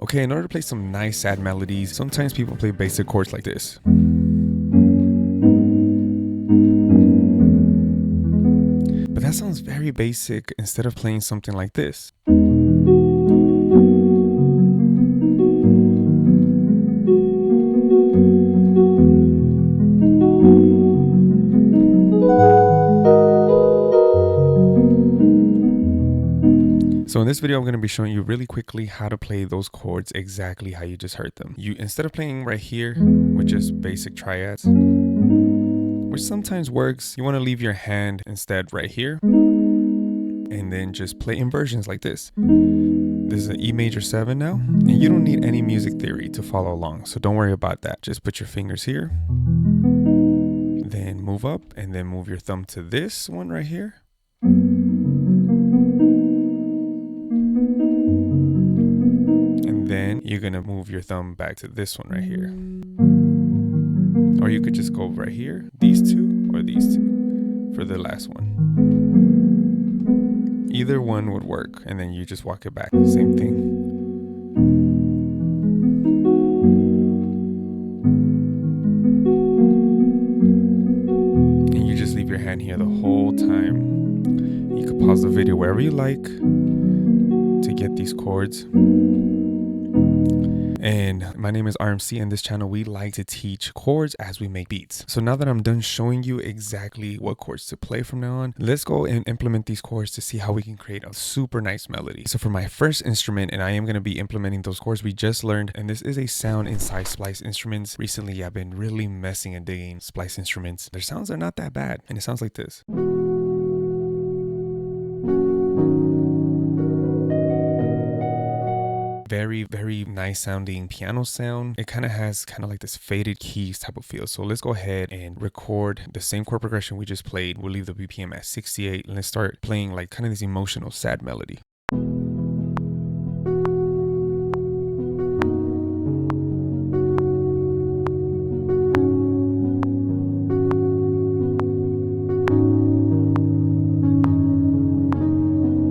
Okay, in order to play some nice sad melodies, sometimes people play basic chords like this. But that sounds very basic instead of playing something like this. So in this video, I'm going to be showing you really quickly how to play those chords exactly how you just heard them. Instead of playing right here with just basic triads, which sometimes works, you want to leave your hand instead right here and then just play inversions like this. This is an E major 7 now, and you don't need any music theory to follow along, so don't worry about that. Just put your fingers here, then move up, and then move your thumb to this one right here. And then you're gonna move your thumb back to this one right here. Or you could just go right here, these two or these two for the last one. Either one would work, and then you just walk it back, same thing. And you just leave your hand here the whole time. You could pause the video wherever you like to get these chords. And my name is RMC, and this channel we like to teach chords as we make beats. So now that I'm done showing you exactly what chords to play from now on, let's go and implement these chords to see how we can create a super nice melody. So for my first instrument, and I am going to be implementing those chords we just learned, and this is a sound inside Splice Instruments. Recently I've been really messing and digging Splice Instruments. Their sounds are not that bad, and it sounds like this. Very nice sounding piano sound. It kind of has like this faded keys type of feel. So let's go ahead and record the same chord progression we just played. We'll leave the BPM at 68 and let's start playing like kind of this emotional sad melody.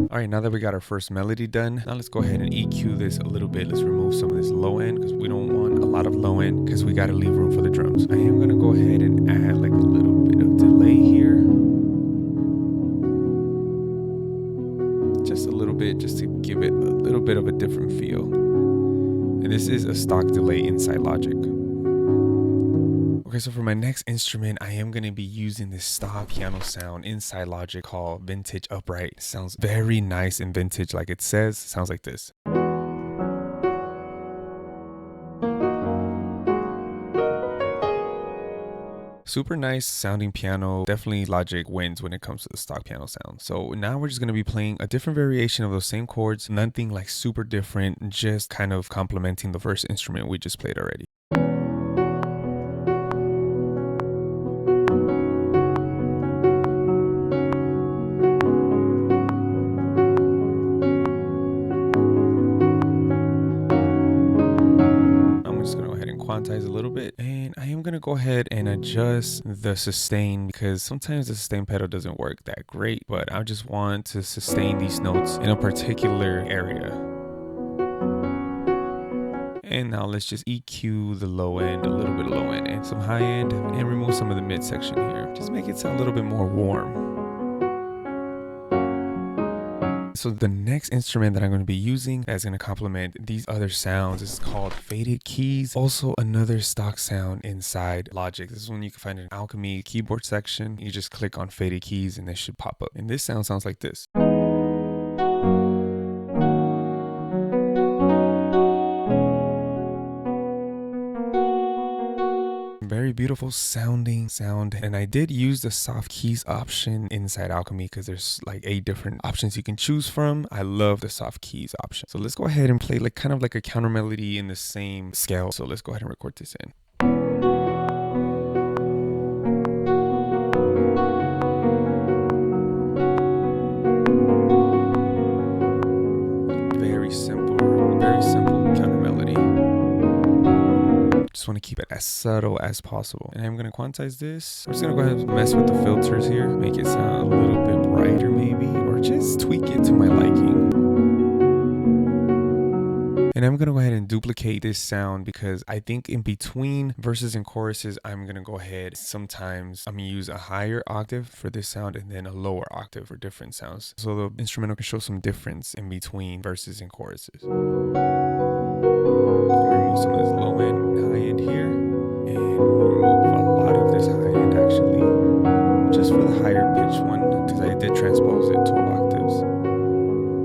Alright, now that we got our first melody done, now let's go ahead and EQ this a little bit. Let's remove some of this low end because we don't want a lot of low end because we got to leave room for the drums. I am going to go ahead and add like a little bit of delay here. Just a little bit, just to give it a little bit of a different feel. And this is a stock delay inside Logic. Okay, so for my next instrument, I am going to be using this stock piano sound inside Logic called Vintage Upright. It sounds very nice and vintage like it says. It sounds like this. Super nice sounding piano. Definitely Logic wins when it comes to the stock piano sound. So now we're just going to be playing a different variation of those same chords. Nothing like super different, just kind of complementing the first instrument we just played already. Quantize a little bit, and I am gonna go ahead and adjust the sustain because sometimes the sustain pedal doesn't work that great, but I just want to sustain these notes in a particular area. And now let's just EQ the low end, a little bit of low end and some high end, and remove some of the mid section here. Just make it sound a little bit more warm. So the next instrument that I'm going to be using that's going to complement these other sounds is called Faded Keys. Also another stock sound inside Logic. This is one you can find in Alchemy keyboard section. You just click on Faded Keys and this should pop up. And this sound sounds like this. Very beautiful sounding sound, and I did use the soft keys option inside Alchemy because there's like 8 different options you can choose from. I love the soft keys option. So let's go ahead and play like kind of like a counter melody in the same scale. So let's go ahead and record this in. Very simple counter melody. Just want to keep it as subtle as possible. And I'm going to quantize this. I'm just going to go ahead and mess with the filters here. Make it sound a little bit brighter maybe, or just tweak it to my liking. And I'm going to go ahead and duplicate this sound because I think in between verses and choruses, I'm going to go ahead. Sometimes I'm going to use a higher octave for this sound and then a lower octave for different sounds. So the instrumental can show some difference in between verses and choruses. Remove some of this low end and high end here, and remove a lot of this high end actually, just for the higher pitch one, because I did transpose it 12 octaves,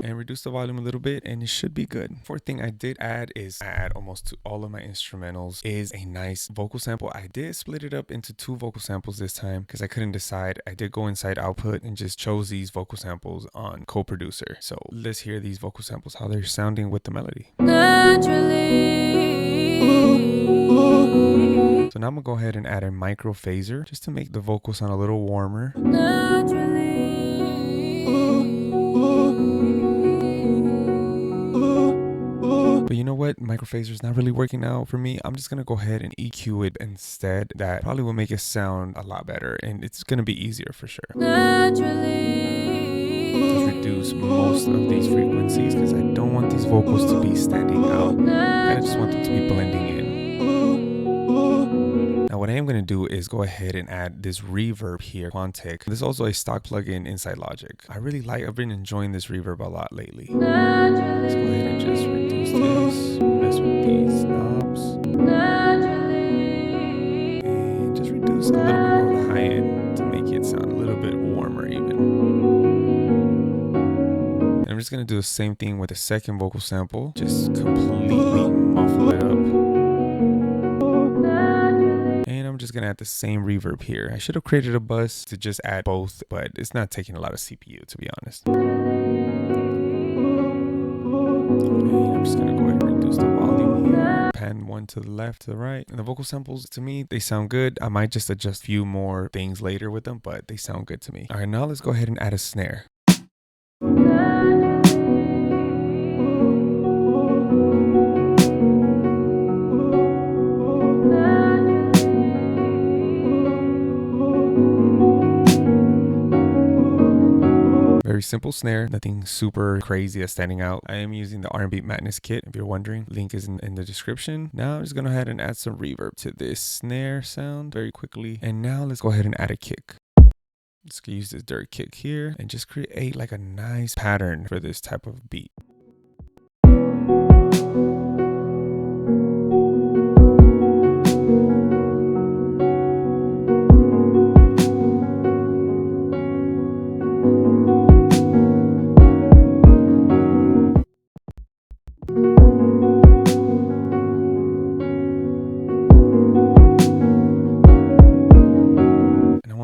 and reduce the volume a little bit, and it should be good. Fourth thing I did add is I add almost to all of my instrumentals is a nice vocal sample. I did split it up into 2 vocal samples this time because I couldn't decide. I did go inside output and just chose these vocal samples on co-producer. So let's hear these vocal samples, how they're sounding with the melody. So now I'm gonna go ahead and add a micro phaser just to make the vocal sound a little warmer. But you know what? Micro phaser is not really working out for me. I'm just gonna go ahead and EQ it instead. That probably will make it sound a lot better, and it's gonna be easier for sure. Just reduce most of these frequencies because I don't want these vocals to be standing out. I just want them to be blending in. Now what I am going to do is go ahead and add this reverb here, Quantic. This is also a stock plugin inside Logic. I've been enjoying this reverb a lot lately. Let's go ahead and just reduce this, mess with these knobs, and just reduce a little bit more of the high end to make it sound a little bit warmer even. And I'm just going to do the same thing with the second vocal sample, just completely muffle it up. And I'm just gonna add the same reverb here. I should have created a bus to just add both, but it's not taking a lot of CPU, to be honest. And I'm just gonna go ahead and reduce the volume here. Pan one to the left, to the right. And the vocal samples, to me, they sound good. I might just adjust a few more things later with them, but they sound good to me. All right, now let's go ahead and add a snare. Very simple snare, nothing super crazy that's standing out. I am using the R&B Madness kit, if you're wondering. Link is in the description. Now I'm just going to go ahead and add some reverb to this snare sound very quickly. And now let's go ahead and add a kick. Let's use this dirt kick here and just create like a nice pattern for this type of beat.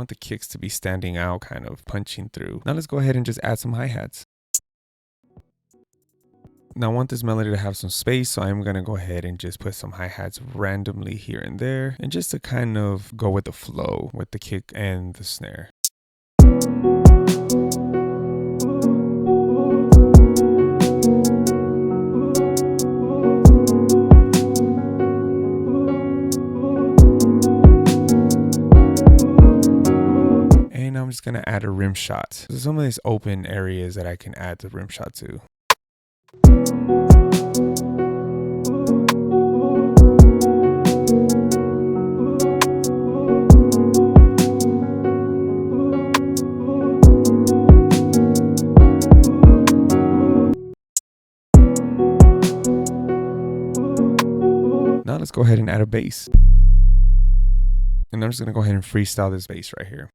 The kicks to be standing out, kind of punching through. Now let's go ahead and just add some hi-hats. Now I want this melody to have some space, so I'm gonna go ahead and just put some hi-hats randomly here and there, and just to kind of go with the flow with the kick and the snare. I'm just gonna add a rim shot. So some of these open areas that I can add the rim shot to. Now let's go ahead and add a bass. And I'm just gonna go ahead and freestyle this bass right here.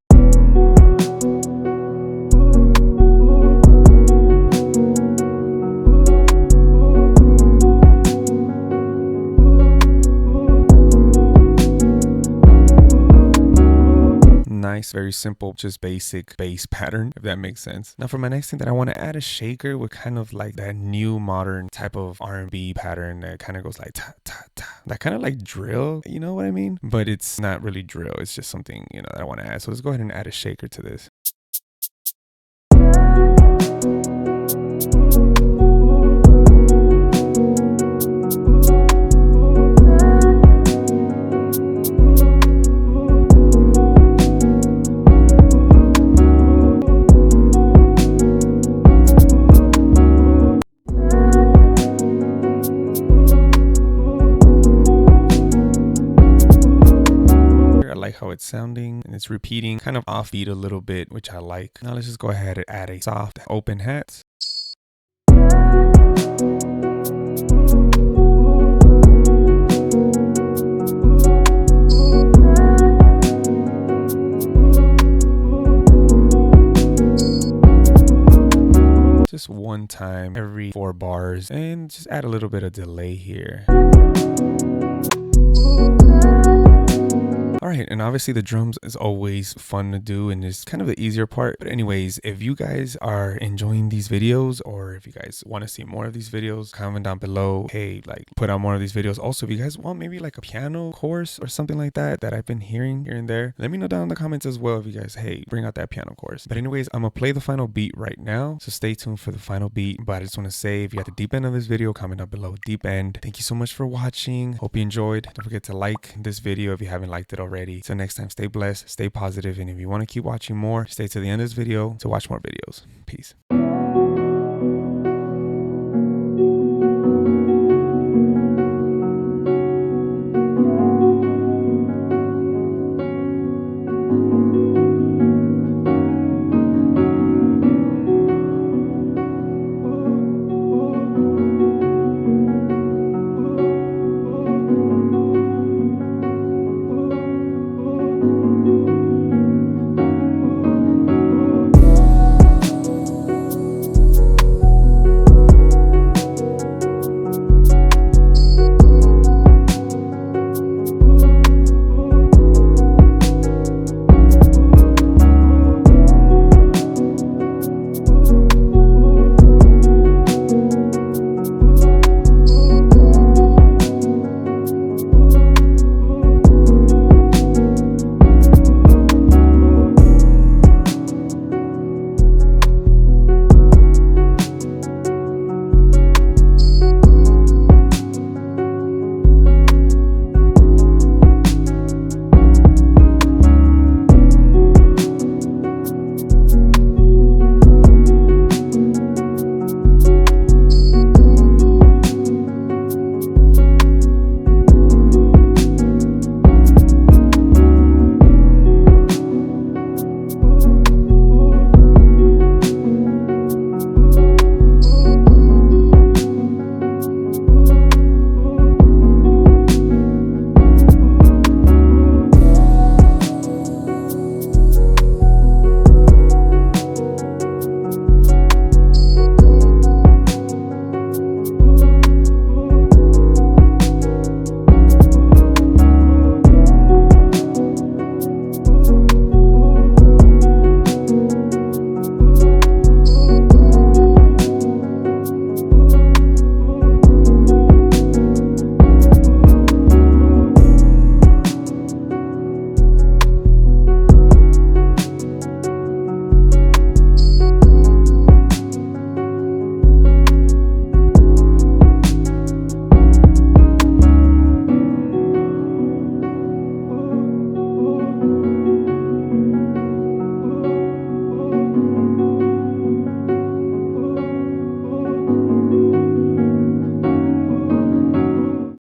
Nice, very simple, just basic bass pattern, if that makes sense. Now for my next thing that I want to add a shaker with kind of like that new modern type of R&B pattern that kind of goes like ta ta ta, that kind of like drill, you know what I mean? But it's not really drill, it's just something, you know, that I want to add. So let's go ahead and add a shaker to this. like how it's sounding and it's repeating kind of offbeat a little bit, which I like. Now let's just go ahead and add a soft open hat. Just one time every 4 bars, and just add a little bit of delay here. Alright, and obviously the drums is always fun to do and it's kind of the easier part. But anyways, if you guys are enjoying these videos, or if you guys want to see more of these videos, comment down below, hey, like put out more of these videos. Also, if you guys want maybe like a piano course or something like that I've been hearing here and there, let me know down in the comments as well if you guys, hey, bring out that piano course. But anyways, I'm gonna play the final beat right now, so stay tuned for the final beat. But I just want to say, if you got the deep end of this video, comment down below deep end. Thank you so much for watching. Hope you enjoyed. Don't forget to like this video if you haven't liked it already. Till next time, stay blessed, stay positive, and if you want to keep watching more, stay to the end of this video to watch more videos. Peace.